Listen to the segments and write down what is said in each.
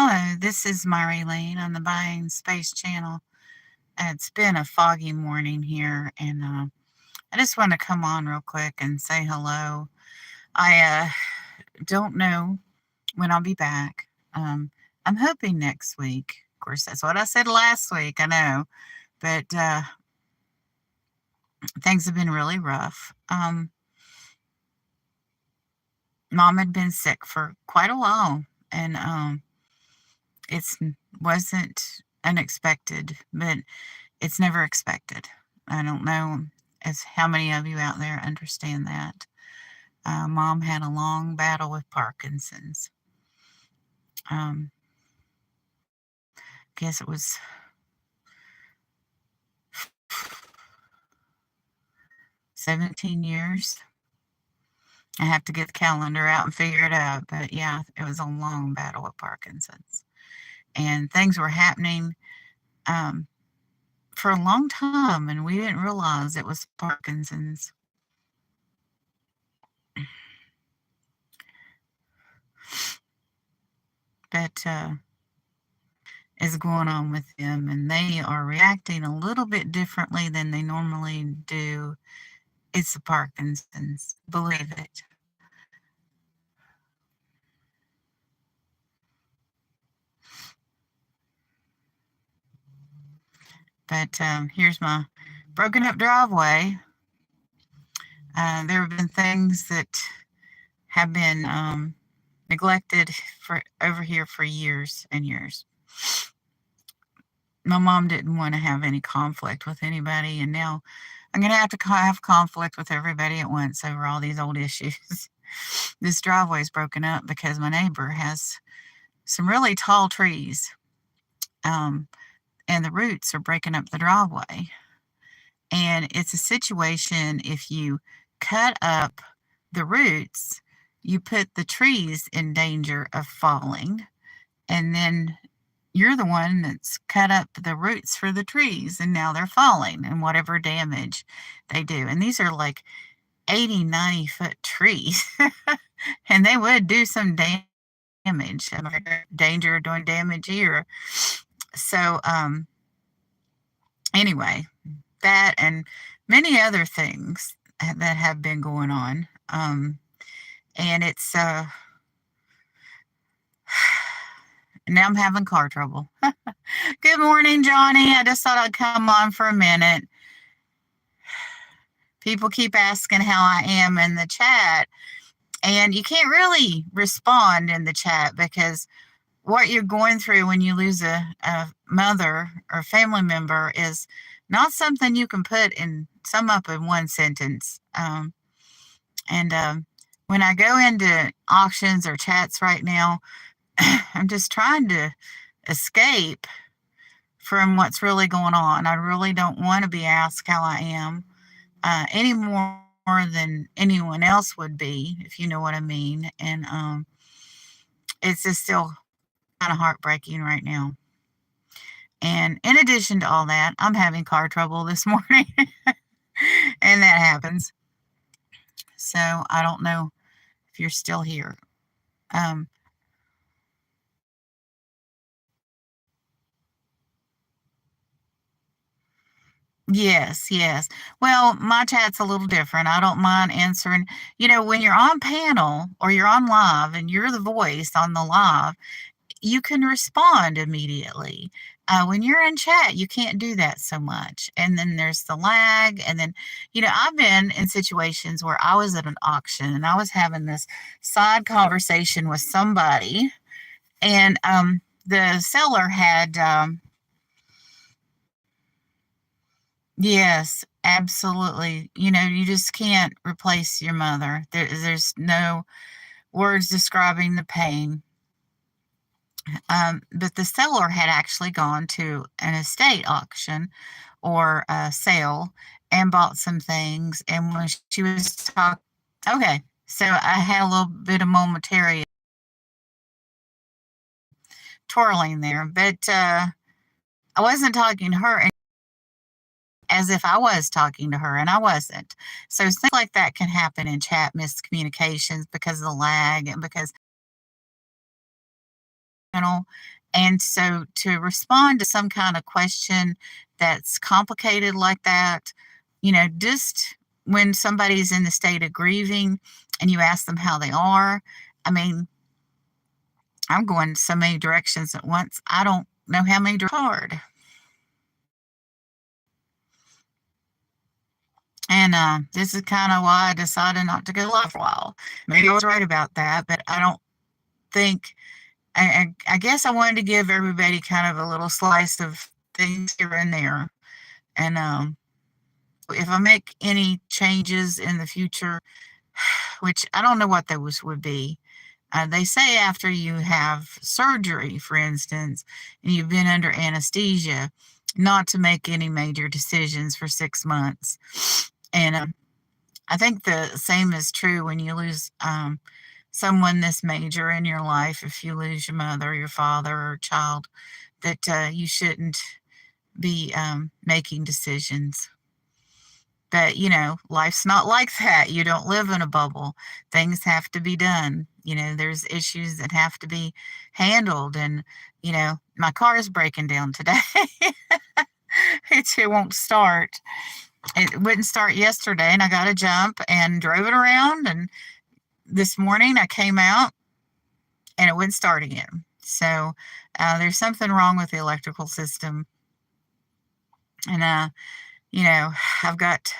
Hello, this is Mary Lane on the Buying Space channel. It's been a foggy morning here, and I just want to come on real quick and say hello. I don't know when I'll be back. I'm hoping next week. Of course, that's what I said last week, I know, but things have been really rough. Mom had been sick for quite a while, and it wasn't unexpected, but it's never expected. I don't know as how many of you out there understand that. Mom had a long battle with Parkinson's. I guess it was 17 years. I have to get the calendar out and figure it out, but yeah, it was a long battle with Parkinson's. And things were happening for a long time, and we didn't realize it was Parkinson's. But is going on with them, and they are reacting a little bit differently than they normally do. It's the Parkinson's, believe it. But here's my broken up driveway. There have been things that have been neglected for over here for years and years. My mom didn't want to have any conflict with anybody, and now I'm going to have conflict with everybody at once over all these old issues. This driveway is broken up because my neighbor has some really tall trees, and the roots are breaking up the driveway. And it's a situation, if you cut up the roots, you put the trees in danger of falling, and then you're the one that's cut up the roots for the trees, and now they're falling and whatever damage they do. And these are like 80, 90-foot trees, and they would do some damage, danger of doing damage here. So, anyway, that and many other things that have been going on. And it's, now I'm having car trouble. Good morning, Johnny. I just thought I'd come on for a minute. People keep asking how I am in the chat, and you can't really respond in the chat because what you're going through when you lose a mother or family member is not something you can sum up in one sentence. When I go into auctions or chats right now, I'm just trying to escape from what's really going on. I really don't want to be asked how I am any more than anyone else would be, if you know what I mean. And it's just still kind of heartbreaking right now. And in addition to all that, I'm having car trouble this morning, and that happens. So I don't know if you're still here. Yes, yes. Well, my chat's a little different. I don't mind answering. When you're on panel or you're on live and you're the voice on the live, you can respond immediately. When you're in chat, you can't do that so much. And then there's the lag. And then, I've been in situations where I was at an auction and I was having this side conversation with somebody, and the seller had, yes, absolutely. You just can't replace your mother. There's no words describing the pain. But the seller had actually gone to an estate auction or a sale and bought some things. And when she was talking, okay, so I had a little bit of momentary twirling there, but I wasn't talking to her as if I was talking to her, and I wasn't. So things like that can happen in chat miscommunications because of the lag and because And so to respond to some kind of question that's complicated like that, just when somebody's in the state of grieving and you ask them how they are, I mean, I'm going so many directions at once. I don't know how many hard. And this is kind of why I decided not to go live for a while. Maybe I was right about that, but I don't think. I guess I wanted to give everybody kind of a little slice of things here and there. And if I make any changes in the future, which I don't know what those would be, they say after you have surgery, for instance, and you've been under anesthesia, not to make any major decisions for 6 months. And I think the same is true when you lose someone this major in your life. If you lose your mother, your father, or child, that you shouldn't be making decisions. But, life's not like that. You don't live in a bubble. Things have to be done. There's issues that have to be handled. And, my car is breaking down today. It won't start. It wouldn't start yesterday, and I got to jump and drove it around. And this morning I came out and it wouldn't start again. So there's something wrong with the electrical system. And, I've got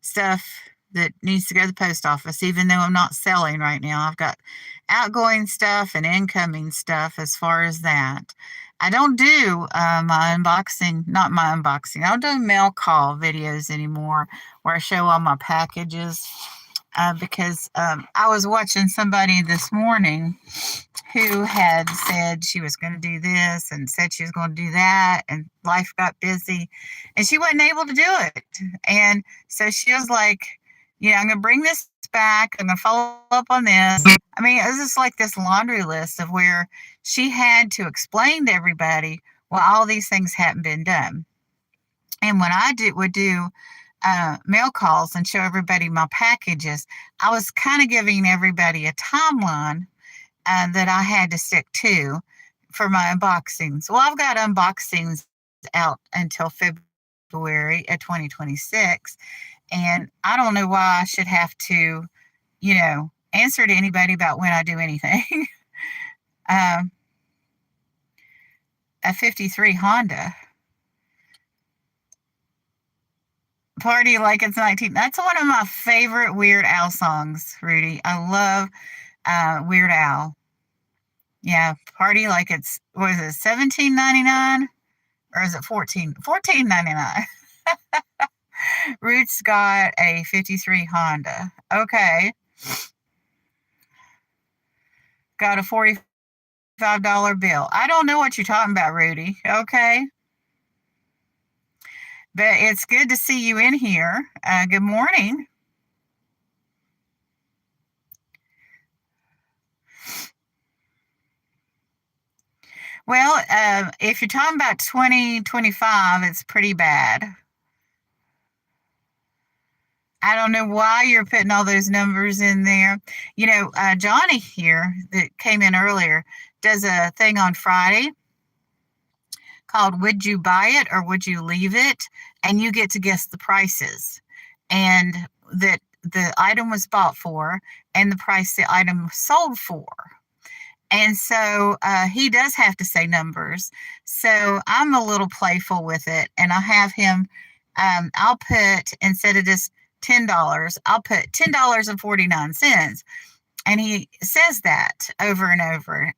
stuff that needs to go to the post office, even though I'm not selling right now. I've got outgoing stuff and incoming stuff as far as that. I don't do not my unboxing. I don't do mail call videos anymore where I show all my packages because I was watching somebody this morning who had said she was going to do this and said she was going to do that, and life got busy and she wasn't able to do it. And so she was like, I'm going to bring this back. I'm going to follow up on this. I mean, it was just like this laundry list of where she had to explain to everybody why all these things hadn't been done. And when I would do mail calls and show everybody my packages, I was kind of giving everybody a timeline that I had to stick to for my unboxings. Well, I've got unboxings out until February of 2026, and I don't know why I should have to, answer to anybody about when I do anything. A 53 Honda. Party Like It's 19. That's one of my favorite Weird Al songs, Rudy. I love Weird Al. Yeah, Party Like It's, what is it, $17.99? Or is it $14.99? Ruth's got a 53 Honda. Okay. Got a $45 bill. I don't know what you're talking about, Rudy. Okay. But it's good to see you in here. Good morning. Well, if you're talking about 2025, it's pretty bad. I don't know why you're putting all those numbers in there. Johnny here that came in earlier does a thing on Friday called Would You Buy It or Would You Leave It? And you get to guess the prices and that the item was bought for and the price the item was sold for. And so he does have to say numbers. So I'm a little playful with it. And I have him, I'll put, instead of just $10, I'll put $10.49. And he says that over and over.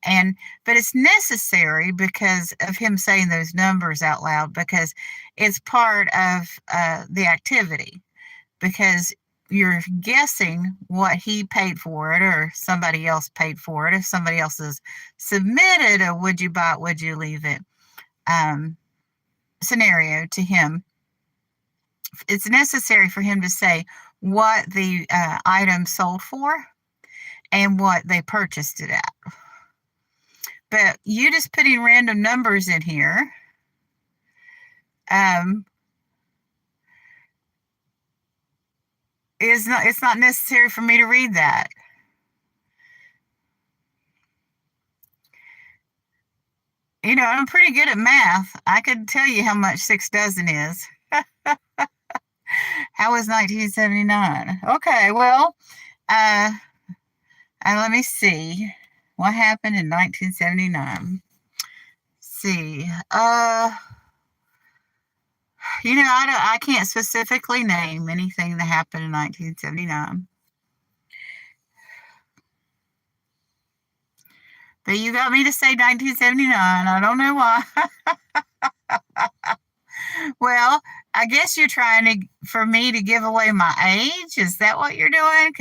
But it's necessary because of him saying those numbers out loud, because it's part of the activity. Because you're guessing what he paid for it or somebody else paid for it. If somebody else has submitted a would you buy it, would you leave it scenario to him, it's necessary for him to say what the item sold for and what they purchased it at. But you just putting random numbers in here it's not necessary for me to read that. I'm pretty good at math. I could tell you how much 6 dozen is. How was 1979? Okay, well, uh, let me see. What happened in 1979? See, I can't specifically name anything that happened in 1979. But you got me to say 1979. I don't know why. Well, I guess you're trying for me to give away my age. Is that what you're doing?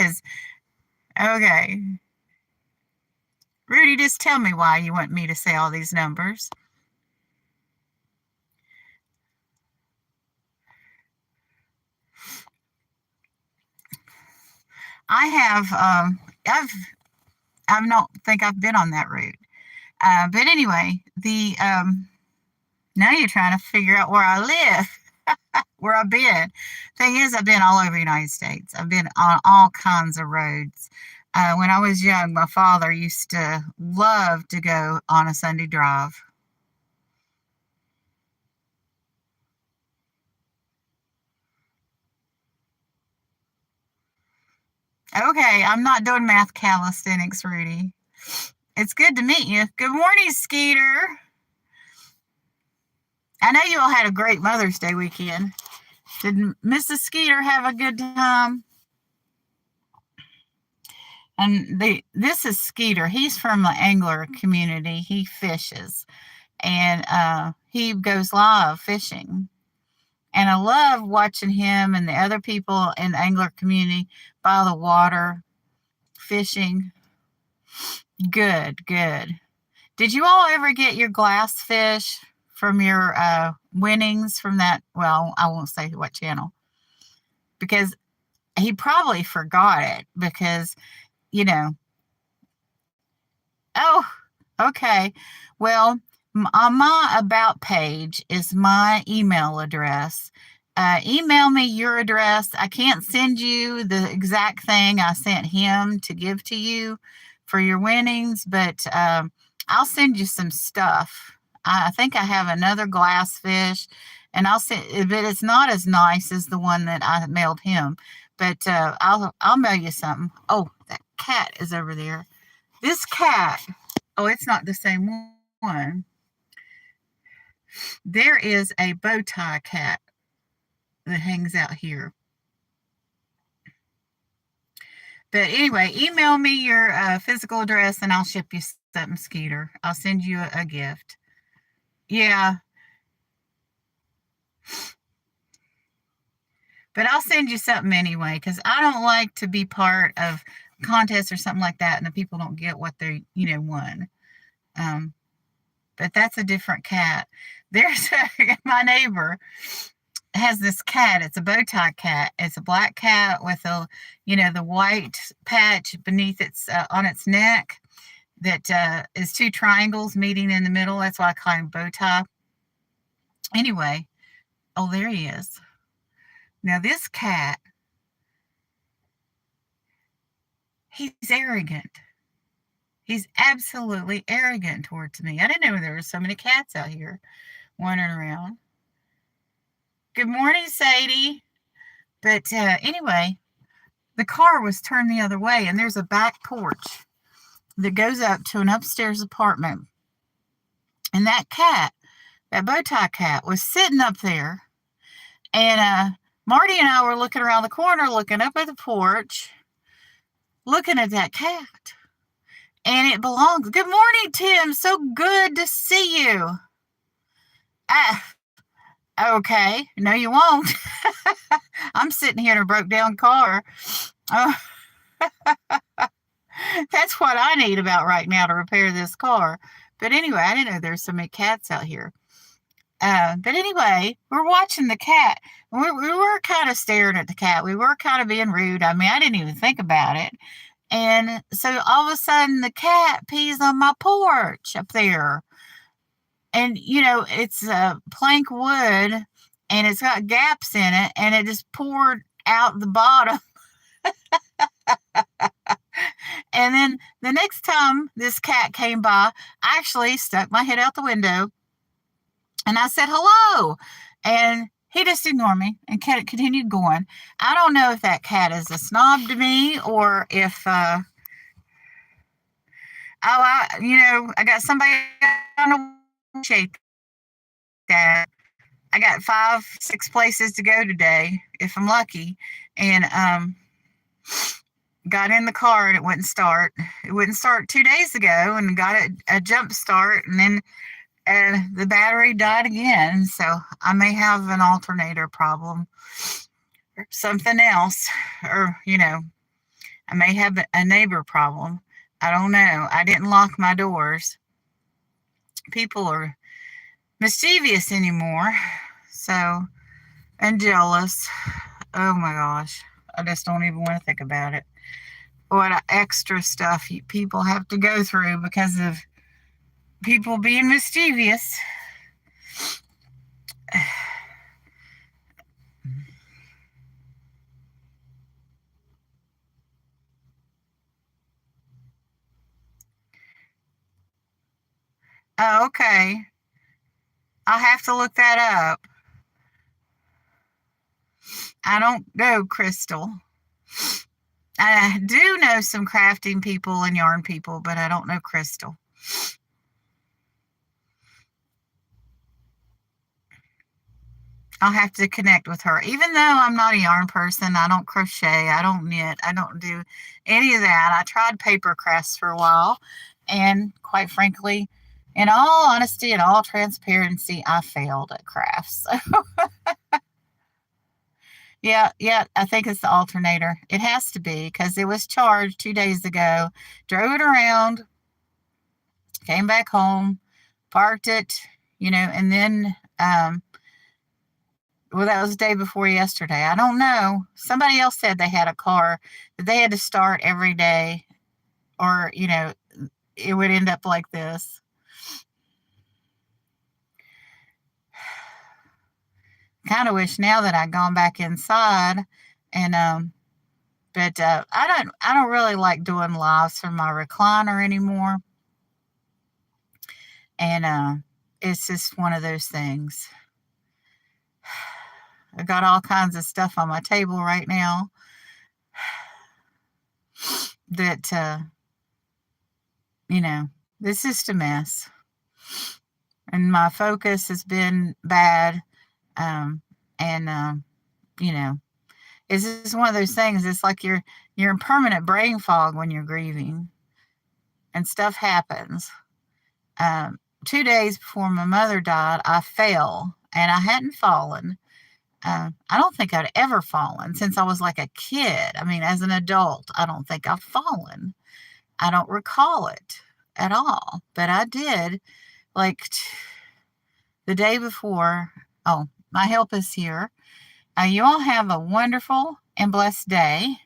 Okay. Rudy, just tell me why you want me to say all these numbers. I have, I don't think I've been on that route. But anyway, now you're trying to figure out where I live, where I've been. Thing is, I've been all over the United States. I've been on all kinds of roads. When I was young, my father used to love to go on a Sunday drive. Okay, I'm not doing math calisthenics, Rudy. It's good to meet you. Good morning, Skeeter. I know you all had a great Mother's Day weekend. Did Mrs. Skeeter have a good time? And this is Skeeter. He's from the angler community. He fishes, and he goes live fishing. And I love watching him and the other people in the angler community by the water fishing. Good, good. Did you all ever get your glass fish from your winnings from that? Well, I won't say what channel, because he probably forgot it because, oh, okay. Well, on my About page is my email address. Email me your address. I can't send you the exact thing I sent him to give to you for your winnings, but I'll send you some stuff. I think I have another glass fish, and I'll send, but it's not as nice as the one that I mailed him. But I'll mail you something. Oh, that cat is over there. This cat. Oh, it's not the same one. There is a bow tie cat that hangs out here. But anyway, email me your physical address and I'll ship you something, Skeeter. I'll send you a gift. Yeah. But I'll send you something anyway, because I don't like to be part of contests or something like that and the people don't get what they, won. But that's a different cat. There's my neighbor has this cat. It's a bow tie cat. It's a black cat with the white patch beneath its on its neck that is two triangles meeting in the middle. That's why I call him bow tie. Anyway, oh, there he is. Now this cat, he's arrogant. He's absolutely arrogant towards me. I didn't know there were so many cats out here wandering around. Good morning, Sadie. But anyway, the car was turned the other way, and there's a back porch that goes up to an upstairs apartment. And that cat, that bow tie cat, was sitting up there. And Marty and I were looking around the corner, looking up at the porch, looking at that cat. And it belongs. Good morning, Tim. So good to see you. Okay. No, you won't. I'm sitting here in a broke down car. Oh, that's what I need about right now to repair this car. But anyway, I didn't know there's so many cats out here. But anyway, we're watching the cat. We were kind of staring at the cat. We were kind of being rude. I mean, I didn't even think about it. And so all of a sudden the cat pees on my porch up there. And, it's plank wood and it's got gaps in it and it just poured out the bottom. And then the next time this cat came by, I actually stuck my head out the window and I said hello. And he just ignored me and continued going. I don't know if that cat is a snob to me or if, I got somebody on a shape that I got 5, 6 places to go today if I'm lucky. And, got in the car and it wouldn't start. It wouldn't start 2 days ago and got a jump start and then the battery died again. So I may have an alternator problem or something else, or, I may have a neighbor problem. I don't know. I didn't lock my doors. People are mischievous anymore. So, and jealous. Oh my gosh. I just don't even want to think about it. What extra stuff people have to go through because of people being mischievous. Oh, okay. I'll have to look that up. I don't know, Crystal. I do know some crafting people and yarn people, but I don't know Crystal. I'll have to connect with her. Even though I'm not a yarn person, I don't crochet, I don't knit, I don't do any of that. I tried paper crafts for a while, and quite frankly, in all honesty and all transparency, I failed at crafts. Yeah, I think it's the alternator. It has to be because it was charged 2 days ago. Drove it around, came back home, parked it, and then well, that was the day before yesterday. I don't know. Somebody else said they had a car that they had to start every day, or it would end up like this. Kind of wish now that I'd gone back inside, and but I don't really like doing lives from my recliner anymore, and it's just one of those things. I got all kinds of stuff on my table right now that it's just a mess, and my focus has been bad, and it's just one of those things. It's like you're in permanent brain fog when you're grieving, and stuff happens. 2 days before my mother died, I fell, and I hadn't fallen. I don't think I'd ever fallen since I was like a kid. I mean, as an adult, I don't think I've fallen. I don't recall it at all, but I did like the day before. Oh, my help is here. You all have a wonderful and blessed day.